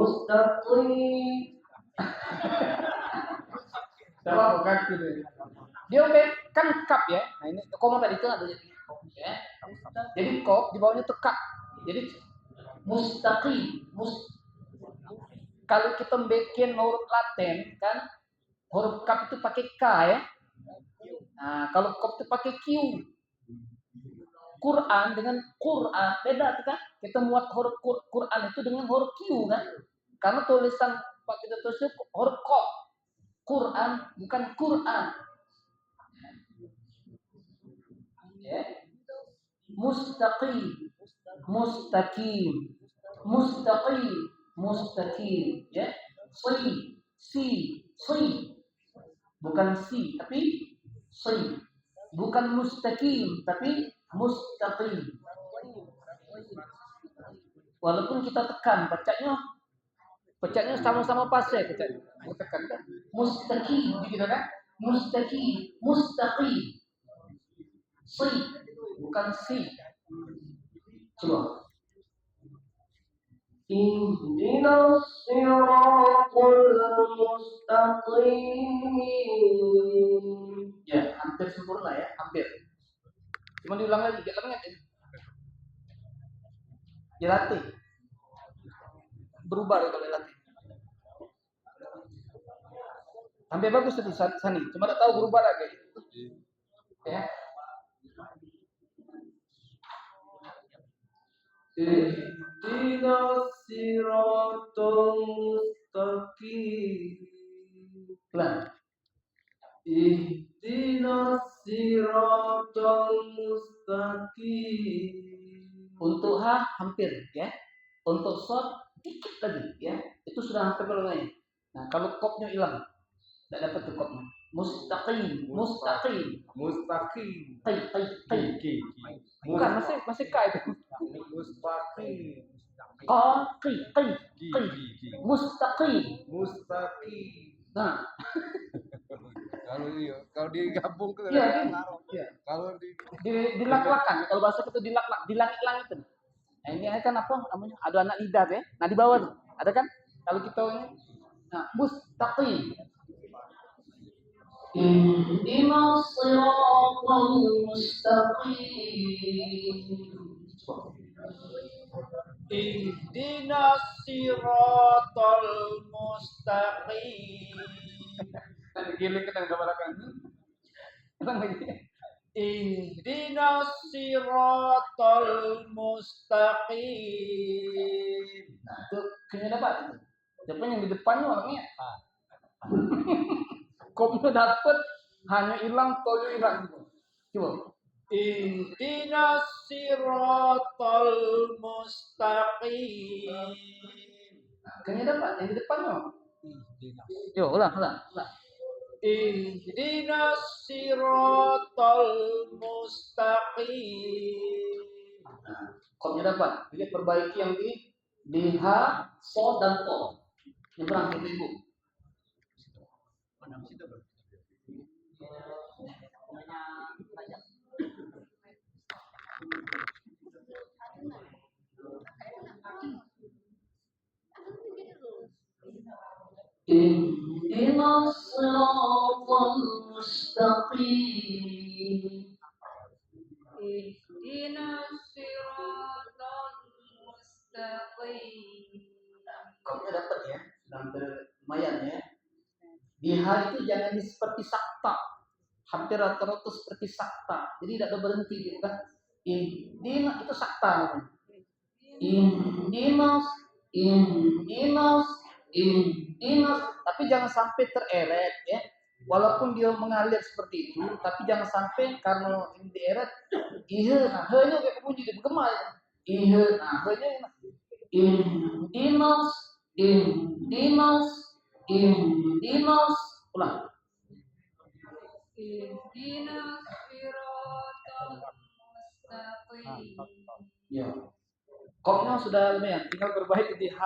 Kalau kaki dia oke kan kap ya. Nah ini koma tadi itu ada ya. Jadi kop di bawahnya itu kap. Jadi mustaqim. Kalau kita bikin huruf Latin kan huruf kap itu pakai K ya. Nah, kalau kop itu pakai Q. Quran dengan Quran beda kan? Kita muat huruf Quran itu dengan huruf Q kan? Karena tulisan kita tulis huruf kop. Quran bukan Quran. Ya. Mustaqim, ya. Si, bukan si, tapi si. Bukan mustaqim, tapi mustaqim. Walaupun kita tekan, bacanya sama-sama pas ya bacanya. Tekan kan? Mustaqim, gitu kan? Mustaqim. Si, bukan si. Coba. Ihdinas siratal mustaqim. Ya, hampir sempurna ya, hampir. Cuma diulang lagi, gak ingat ya. Dilatih. Berubah kalau dilatih. Hampir bagus itu Sani, cuma tak tahu berubah lagi. Ya. Ihdinas siratal mustaqim. Pelan. Ihdinas siratal mustaqim. Untuk H hampir ya. Untuk shot dikit lagi ya. Itu sudah hampir belum. Nah, kalau kopnya hilang. Tidak dapat tuh kopnya. Mustaqim. Qi. Bukan masih K itu. Mustaqim. Mustaqim. Nah. Kalau digabung ke Iya, iya. kalau Dilak-lakan. Kalau bahasa kita dilak-lak, dilangit-langitin. Nah, ini kan apa namanya? Ada anak lidah ya. Nah, di bawah tuh. Ada kan? Kalau kita ini nah, mustaqim. Ihdinas siratal mustaqim. Ihdinas siratal mustaqim. Giling kita gambarkan. Ulang lagi. Ihdinas siratal mustaqim. Nah, itu kayaknya dapat itu. Siapa yang di depannya orangnya? Kopnya dapat, hanya hilang, toyo hilang gitu. Coba. Ihdinas siratal mustaqim. Nah, kayaknya dapat yang di depannya. Yo, ulang. Ihdinas siratal mustaqim. Nah, kopnya dapat. Jadi perbaiki yang di H, So, dan To. Nyebrang ke ibu. Ihdinas siratal mustaqim. Ihdinas siratal mustaqim. Kopnya dapat ya, hampir lumayan ya. Di H itu jangan seperti sakta, hampir rata-rata seperti sakta. Jadi tidak ada berhenti gitu kan. Ihdinas itu sakta. Ihdinas, tapi jangan sampai tereret ya. Walaupun dia mengalir seperti itu, tapi jangan sampai karena ini dieret, nah h-nya kayak bunyi dia bergema ya. Nah h-nya Ihdinas, ulang. Ihdinas siratal mustaqim. Ya. Kopnya sudah lumayan, tinggal berbaik di H,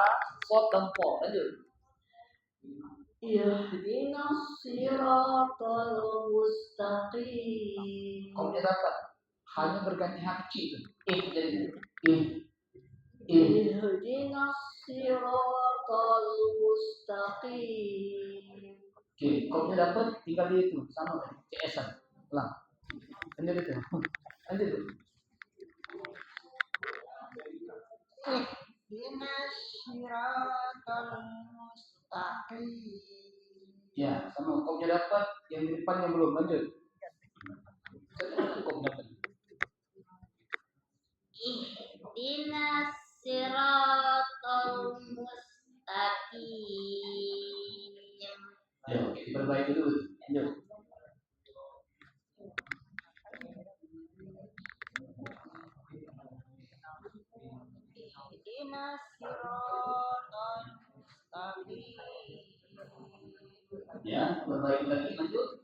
So, dan Po. Lanjut. Ihdinas siratal mustaqim. Kopnya dapat. Hanya berganti H kecil. Jadi. Ihdinas siratal mustaqim. Oke, kopnya dapat, tinggal di itu sama tadi, CS-an. Ulang. Lanjut itu. Lanjut. Ihdinas siratal mustaqim. Ya, sama kopnya dapat, yang di depan yang belum. Lanjut. Kop dapat. Ihdinas siratal mustaqim. Ya, oke, diperbaiki dulu. Lanjut. Ihdinas siratal mustaqim. Ya, perbaiki lagi. Lanjut.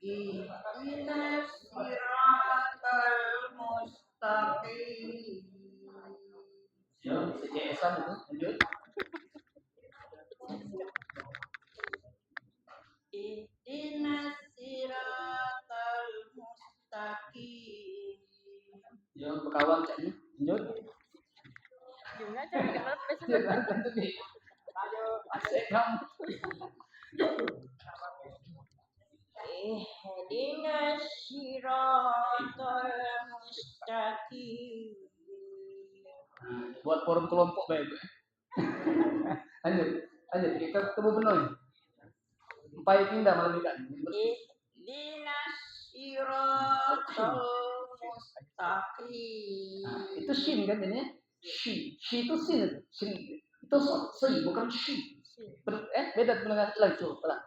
Ihdinas siratal mustaqim. Ya, CS-an itu. Lanjut. Ihdinas siratal mustaqim. Ya, berkawan caknya. Lanjut. Gimana cara kenal Ya, lanjut nih. Asik kamu. Ihdinas siratal mustaqim. Buat forum kelompok baik. Lanjut. Kita ketemu benar. Empai pindah malam ikan. Ihdinas siratal mustaqim. Nah, itu shin kan jadinya? Shi itu sin. Sin itu si bukan shi. Beda dengan lagi coba.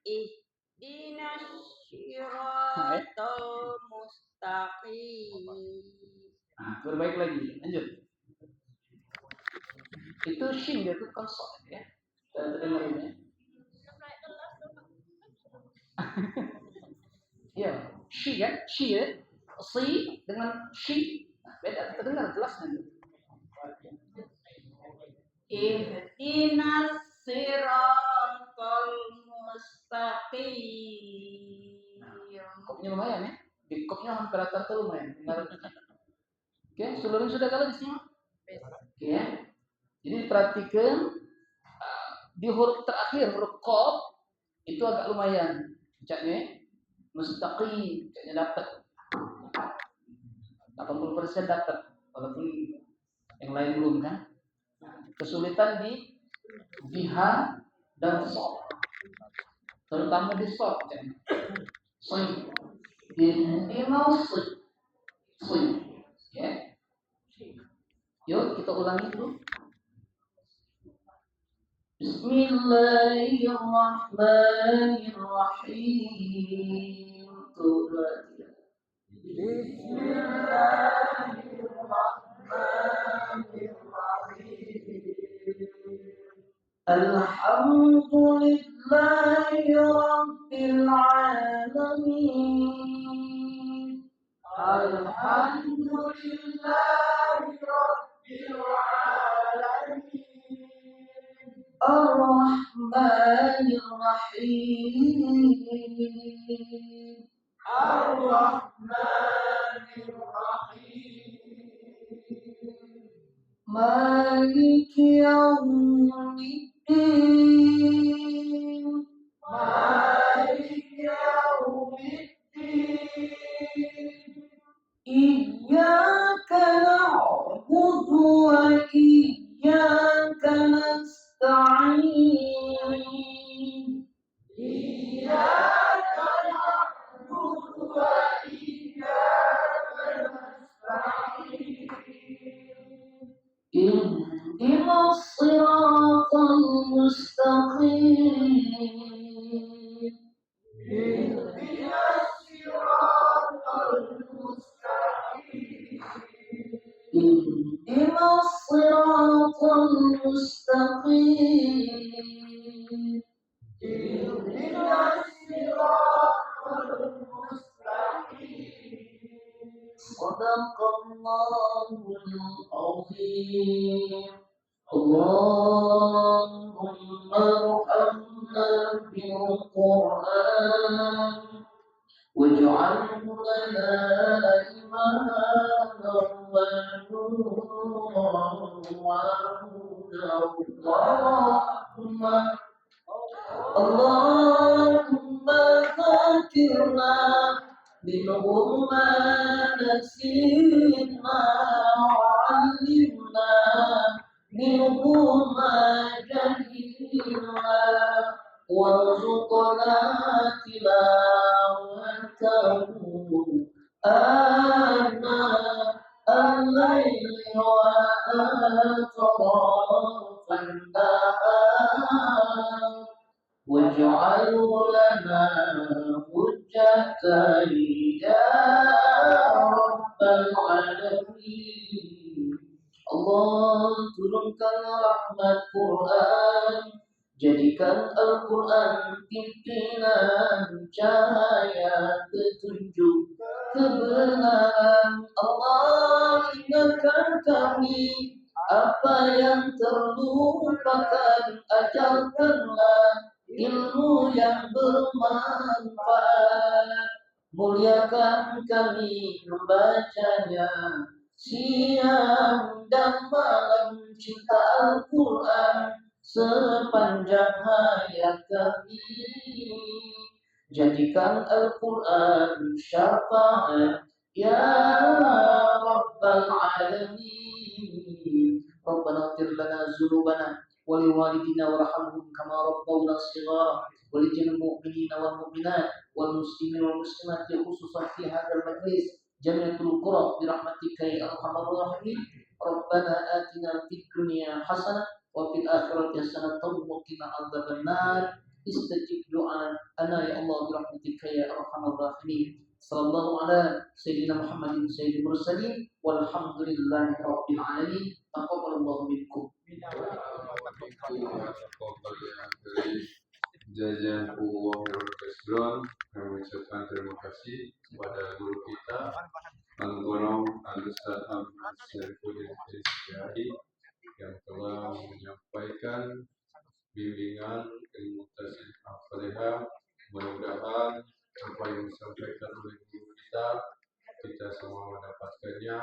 Ihdinas siratal mustaqim. Nah, berbaik lagi. Lanjut. Itu shin dia tuh kan sok ya. Dan terdengar ini. Ya, shi kan? Shi ya. Si dengan shi. Nah, beda terdengar jelas nanti. Ihdinas siratal mustaqim. Kopnya lumayan ya. Di kopnya hampir rata tuh lumayan. Oke, seluruhnya sudah kalau di sini. Oke ya. Jadi perhatikan di huruf terakhir huruf qaf itu agak lumayan. Ucapnya mustaqim, ucapnya dapat. 80% dapat, walaupun yang lain belum kan. Kesulitan di biha dan shad, terutama di shad kan. Shad, ya. Yuk kita ulangi dulu. Bismillahirrahmanirrahim. Alhamdulillahi Rabbil Alamin. Alhamdulillahi Rabbil Alamin. Ar-Rahmanir Rahim. Ar-Rahmanir Rahim. Maliki Yawmiddin. Maliki Yawmiddin. Iyyaka na'budu wa iyyaka nasta'in. Iyyaka na'budu wa iyyaka nasta'in. Ihdinas siratal mustaqim. Ihdinas siratal mustaqim. Ihdinas siratal mustaqim. Ihdinas siratal mustaqim. Sadaqallahul azim. Allahumma arhamna bil Qur'an waj'alhu lana imaman wa nuran wa hudan. Allahumma dzakirna minhum ma nasina wa'allimna minhum ma jahilna warzuqna tilawatahu ana al-layli wa atrafan nahar waj'alhu lana hujjatan ya rabbal alamin. Allah turunkan rahmat Quran, jadikan Al-Quran pimpinan cahaya petunjuk kebenaran. Allah ingatkan kami apa yang terlupakan, ajarkanlah ilmu yang bermanfaat, muliakan kami membacanya siang dan malam, cinta Al-Quran sepanjang hayat kami, jadikan Al-Quran syafaat ya Rabbal Alamin. Rabbana ighfir lana dzunubana wa liwalidina warhamhum kama rabbawna shighara wa lijamil mu'minina wal mu'minat wal muslimin wal muslimat khususan fi hadzal majlis jami'atul qura bi rahmatika ya arhamar rahimin. Rabbana atina fid dunya hasanah wa fil akhirati hasanah wa qina adzabannar. Istajib doa ana ya Allah bi rahmatika ya arhamar rahimin. Sallallahu ala sayyidina Muhammadin sayyidil mursalin walhamdulillahi rabbil alamin. Taqabbalallahu minkum. Jazakumullah khairan. Kami ucapkan terima kasih kepada guru kita Al-Ghulam Al-Ustaz Ahmad Syarifuddin Syariah yang telah menyampaikan bimbingan ilmu tasawuf al-fatihah. Mudah-mudahan apa yang disampaikan oleh guru kita semua mendapatkannya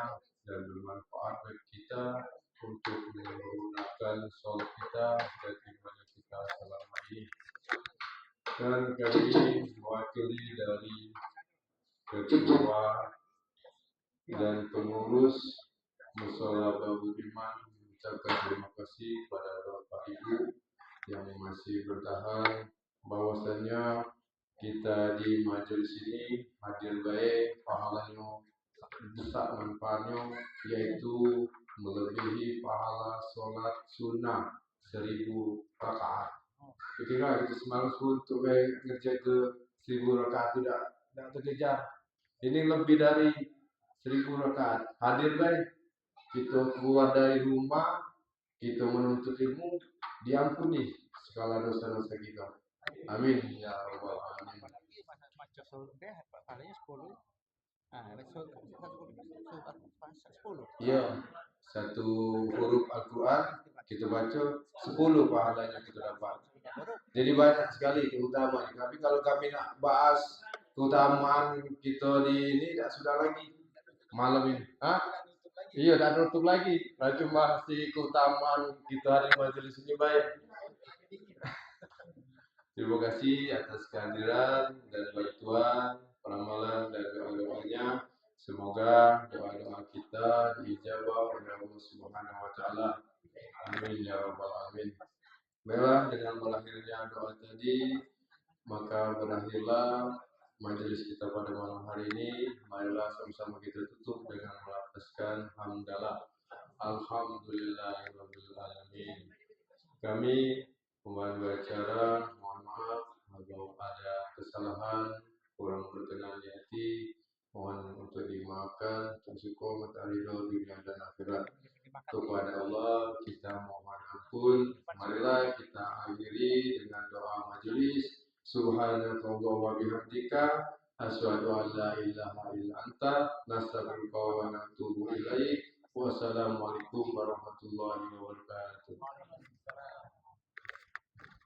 dan bermanfaat bagi kita untuk menggunakan sholat kita dan ibadah kita selama ini. Dan kami mewakili dari ketua dan pengurus Mushola Babul Iman mengucapkan terima kasih kepada Bapak Ibu yang masih bertahan, bahwasannya kita di majelis ini hadir baik, pahalanya besar manfaatnya, yaitu melebihi pahala sholat sunnah 1000 rakaat. Ketika itu semalam untuk ngerjain ke 1000 rakaat tidak terkejar. Ini lebih dari 1000 rakaat. Hadir baik, kita keluar dari rumah, kita menuntut ilmu, diampuni segala dosa-dosa kita. Amin ya rabbal alamin. Iya, satu huruf Al-Quran kita baca 10 pahalanya kita dapat. Jadi banyak sekali keutamaan. Tapi kalau kami nak bahas keutamaan kita di ini tidak sudah lagi malam ini. Iya, tak tutup lagi. Nah, cuma si keutamaan kita di majelis ini baik. Terima kasih atas kehadiran dan bantuan, peramalan dan doa-doanya. Semoga doa-doa kita diijabah oleh Allah Subhanahu wa taala. Amin ya rabbal alamin. Baiklah, dengan melahirnya doa tadi, maka berakhirlah majelis kita pada malam hari ini. Marilah sama-sama kita tutup dengan melafazkan hamdalah. Alhamdulillahirabbil alamin. Kami pemandu acara, mohon maaf kalau ada kesalahan, kurang berkenan di hati, mohon untuk dimaafkan, tersyukur matahari dunia dan akhirat. Kepada Allah kita mohon ampun. Marilah kita akhiri dengan doa majelis. Subhanakallah wa bihamdika, asyhadu an la ilaha illa anta, nastaghfiruka wa natubu ilaik. Wassalamualaikum warahmatullahi wabarakatuh.